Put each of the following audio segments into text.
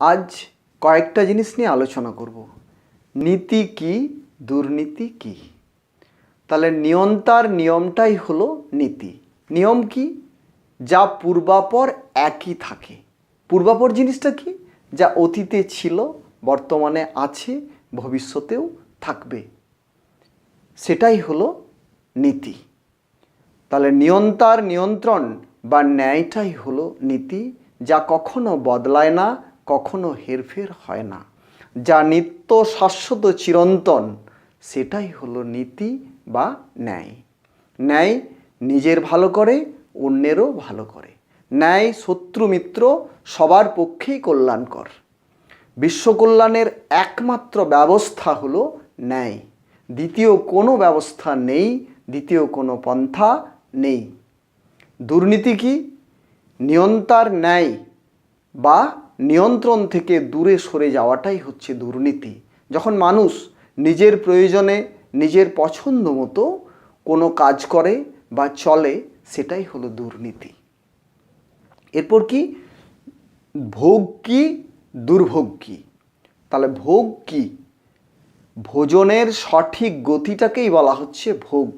আজ কয়েকটা জিনিস নিয়ে আলোচনা করব। নীতি কি, দুর্নীতি কি। তাহলে নিয়ন্তার নিয়মটাই হলো নীতি। নিয়ম কি? যা পূর্বাপর একই থাকে। পূর্বাপর জিনিসটা কি? যা অতীতে ছিল, বর্তমানে আছে, ভবিষ্যতেও থাকবে, সেটাই হলো নীতি। তাহলে নিয়ন্তার নিয়ন্ত্রণ বা ন্যায়টাই হলো নীতি, যা কখনো বদলায় না, কখনো হেরফের হয় না, যা নিত্য শাশ্বত চিরন্তন, সেটাই হলো নীতি বা ন্যায়। ন্যায় নিজের ভালো করে, অন্যেরও ভালো করে। ন্যায় শত্রু মিত্র সবার পক্ষেই কল্যাণকর। বিশ্বকল্যাণের একমাত্র ব্যবস্থা হলো ন্যায়। দ্বিতীয় কোনো ব্যবস্থা নেই, দ্বিতীয় কোনো পন্থা নেই। দুর্নীতি কি? নিয়ন্তার ন্যায় বা নিয়ন্ত্রণ থেকে দূরে সরে যাওয়াটাই হচ্ছে দুর্নীতি। যখন মানুষ নিজের প্রয়োজনে নিজের পছন্দ মতো কোনো কাজ করে বা চলে, সেটাই হলো দুর্নীতি। এরপর কি? ভোগ কি, দুর্ভোগ কি। তাহলে ভোগ কি? ভোজনের সঠিক গতিটাকেই বলা হচ্ছে ভোগ।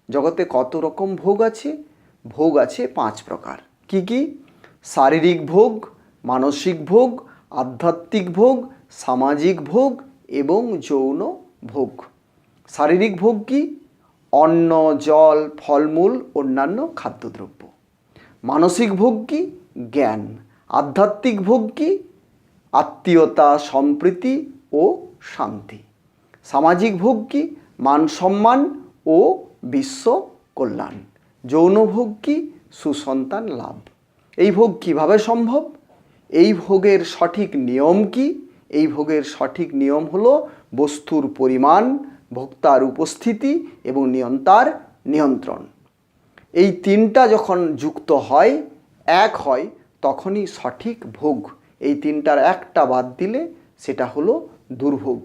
জগতে কত রকম ভোগ আছে? ভোগ আছে 5 প্রকার। কি কি? শারীরিক ভোগ, মানসিক ভোগ, আধ্যাত্মিক ভোগ, সামাজিক ভোগ এবং যৌন ভোগ। শারীরিক ভোগ কি? অন্ন, জল, ফলমূল, অন্যান্য খাদ্যদ্রব্য। মানসিক ভোগ কি? জ্ঞান। আধ্যাত্মিক ভোগ কি? আত্মীয়তা, সম্প্রীতি ও শান্তি। সামাজিক ভোগ কি? মান সম্মান ও বিশ্ব কল্যাণ। যৌন ভোগ কি? সুসন্তান লাভ। এই ভোগ কিভাবে সম্ভব? এই ভোগের সঠিক নিয়ম কি? এই ভোগের সঠিক নিয়ম হলো বস্তুর পরিমাণ, ভোক্তার উপস্থিতি এবং নিয়ন্তার নিয়ন্ত্রণ। এই তিনটা যখন যুক্ত হয়, এক হয়, তখনই সঠিক ভোগ। এই তিনটার একটা বাদ দিলে সেটা হলো দুর্ভোগ।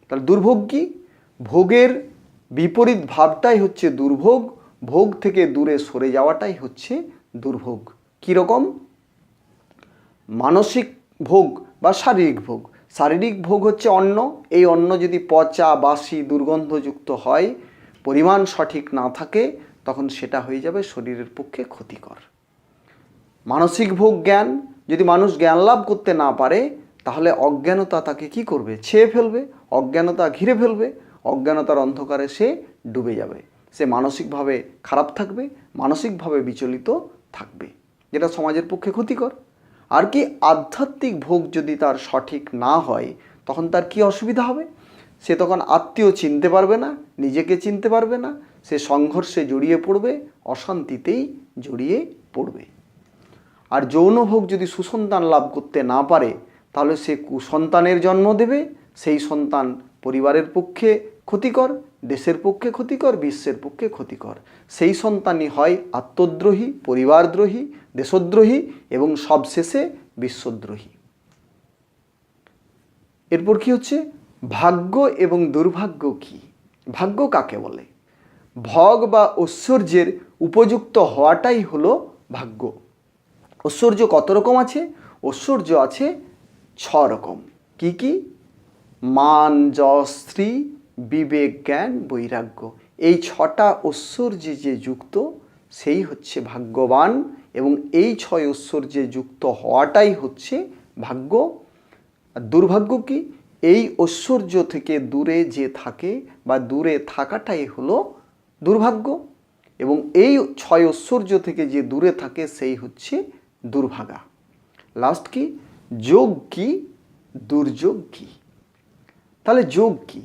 তাহলে দুর্ভোগ কি? ভোগের বিপরীত ভাবটাই হচ্ছে দুর্ভোগ। ভোগ থেকে দূরে সরে যাওয়াটাই হচ্ছে দুর্ভোগ। কীরকম? মানসিক ভোগ বা শারীরিক ভোগ। শারীরিক ভোগ হচ্ছে অন্ন। এই অন্ন যদি পচা, বাসি, দুর্গন্ধযুক্ত হয়, পরিমাণ সঠিক না থাকে, তখন সেটা হয়ে যাবে শরীরের পক্ষে ক্ষতিকর। মানসিক ভোগ জ্ঞান। যদি মানুষ জ্ঞান লাভ করতে না পারে, তাহলে অজ্ঞানতা তাকে কি করবে? ছেয়ে ফেলবে, অজ্ঞানতা ঘিরে ফেলবে। অজ্ঞানতার অন্ধকারে সে ডুবে যাবে। সে মানসিকভাবে খারাপ থাকবে, মানসিকভাবে বিচলিত থাকবে, যেটা সমাজের পক্ষে ক্ষতিকর। আর কি? আধ্যাত্মিক ভোগ যদি তার সঠিক না হয়, তখন তার কি অসুবিধা হবে? সে তখন আত্মীয় চিনতে পারবে না, নিজেকে চিনতে পারবে না, সে সংঘর্ষে জড়িয়ে পড়বে, অশান্তিতেই জড়িয়ে পড়বে। আর যৌন ভোগ যদি সুসন্তান লাভ করতে না পারে, তাহলে সে কুসন্তানের জন্ম দেবে। সেই সন্তান পরিবারের পক্ষে ক্ষতিকর, দেশের পক্ষে ক্ষতিকর, বিশ্বের পক্ষে ক্ষতিকর। সেই সন্তানই হয় আত্মদ্রোহী, পরিবারদ্রোহী, দেশদ্রোহী এবং সবশেষে বিশ্বদ্রোহী। এরপর কি হচ্ছে? ভাগ্য এবং দুর্ভাগ্য কি? ভাগ্য কাকে বলে? ভোগ বা ঐশ্বর্যের উপযুক্ত হওয়াটাই হলো ভাগ্য। ঐশ্বর্য কত রকম আছে? ঐশ্বর্য আছে 6 রকম। কি কি? মান, যশ, শ্রী, বিবেক, জ্ঞান, বৈরাগ্য। এই 6টা ঐশ্বর্যে যে যুক্ত, সেই হচ্ছে ভাগ্যবান। এবং এই 6 ঐশ্বর্যে যুক্ত হওয়াটাই হচ্ছে ভাগ্য। আর দুর্ভাগ্য কি? এই ঐশ্বর্য থেকে দূরে যে থাকে বা দূরে থাকাটাই হলো দুর্ভাগ্য। এবং এই 6 ঐশ্বর্য থেকে যে দূরে থাকে, সেই হচ্ছে দুর্ভাগা। লাস্ট কি? যোগ কি, দুর্যোগ কি। তাহলে যোগ কি?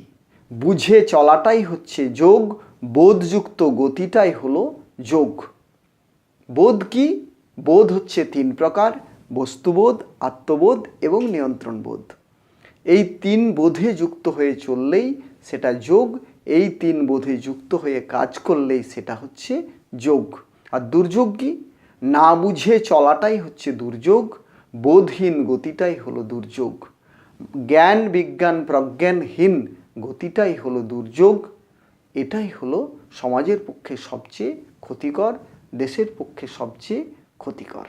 বুঝে চলাটাই হচ্ছে যোগ। বোধযুক্ত গতিটাই হলো যোগ। বোধ কি? বোধ হচ্ছে 3 প্রকার: বস্তুবোধ, আত্মবোধ এবং নিয়ন্ত্রণ বোধ। এই 3 বোধে যুক্ত হয়ে চললেই সেটা যোগ। এই 3 বোধে যুক্ত হয়ে কাজ করলেই সেটা হচ্ছে যোগ। আর দুর্যোগ কি? না বুঝে চলাটাই হচ্ছে দুর্যোগ। বোধহীন গতিটাই হলো দুর্যোগ। জ্ঞান, বিজ্ঞান, প্রজ্ঞানহীন গতিটাই হলো দুর্যোগ। এটাই হলো সমাজের পক্ষে সবচেয়ে ক্ষতিকর, দেশের পক্ষে সবচেয়ে ক্ষতিকর।